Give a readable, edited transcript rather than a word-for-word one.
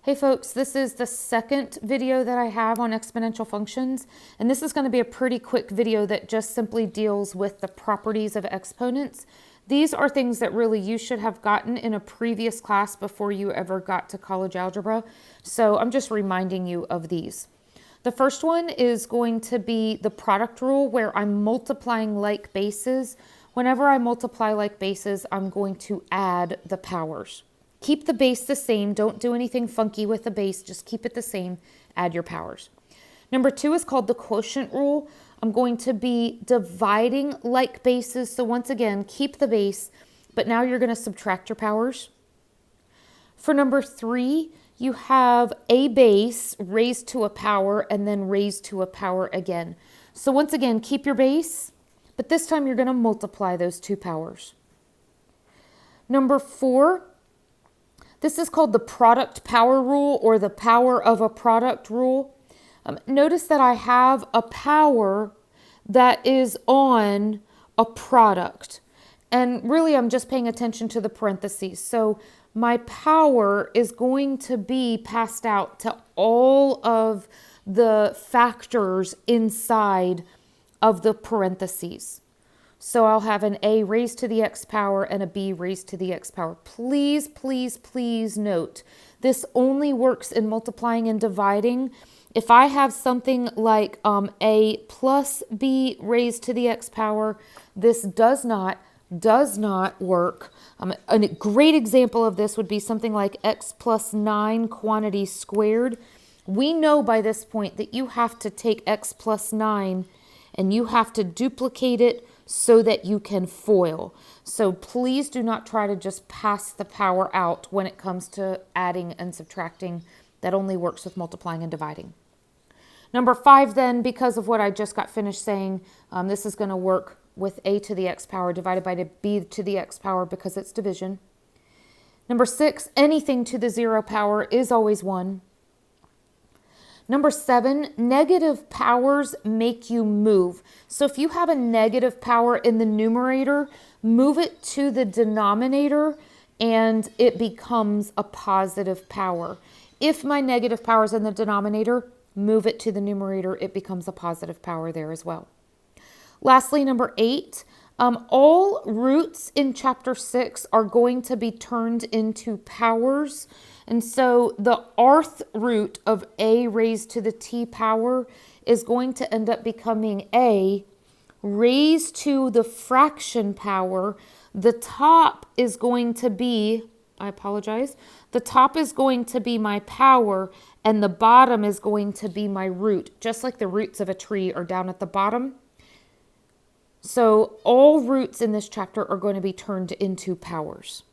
Hey folks, this is the second video that I have on exponential functions, and this is going to be a pretty quick video that just simply deals with the properties of exponents. These are things that really you should have gotten in a previous class before you ever got to college algebra, so I'm just reminding you of these. The first one is going to be the product rule, where I'm multiplying like bases. Whenever I multiply like bases, I'm going to add the powers. Keep the base the same. Don't do anything funky with the base. Just keep it the same. Add your powers. Number two is called the quotient rule. I'm going to be dividing like bases. So once again, keep the base, but now you're going to subtract your powers. For number three, you have a base raised to a power and then raised to a power again. So once again, keep your base, but this time you're going to multiply those two powers. Number four, this is called the product power rule, or the power of a product rule. Notice that I have a power that is on a product. And really, I'm just paying attention to the parentheses. So my power is going to be passed out to all of the factors inside of the parentheses. So I'll have an a raised to the x power and a b raised to the x power. Please, please, please note, this only works in multiplying and dividing. If I have something like a plus b raised to the x power, this does not work. A great example of this would be something like x plus 9 quantity squared. We know by this point that you have to take x plus 9 and you have to duplicate it so that you can FOIL. So please do not try to just pass the power out when it comes to adding and subtracting. That only works with multiplying and dividing. Number five then, because of what I just got finished saying, this is going to work with a to the x power divided by b to the x power because it's division. Number six, anything to the 0 power is always 1. Number seven, negative powers make you move. So if you have a negative power in the numerator, move it to the denominator and it becomes a positive power. If my negative power is in the denominator, move it to the numerator, it becomes a positive power there as well. Lastly, number 8, all roots in chapter 6 are going to be turned into powers. And so the rth root of a raised to the t power is going to end up becoming a raised to the fraction power. The top is going to be, the top is going to be my power and the bottom is going to be my root, just like the roots of a tree are down at the bottom. So all roots in this chapter are going to be turned into powers.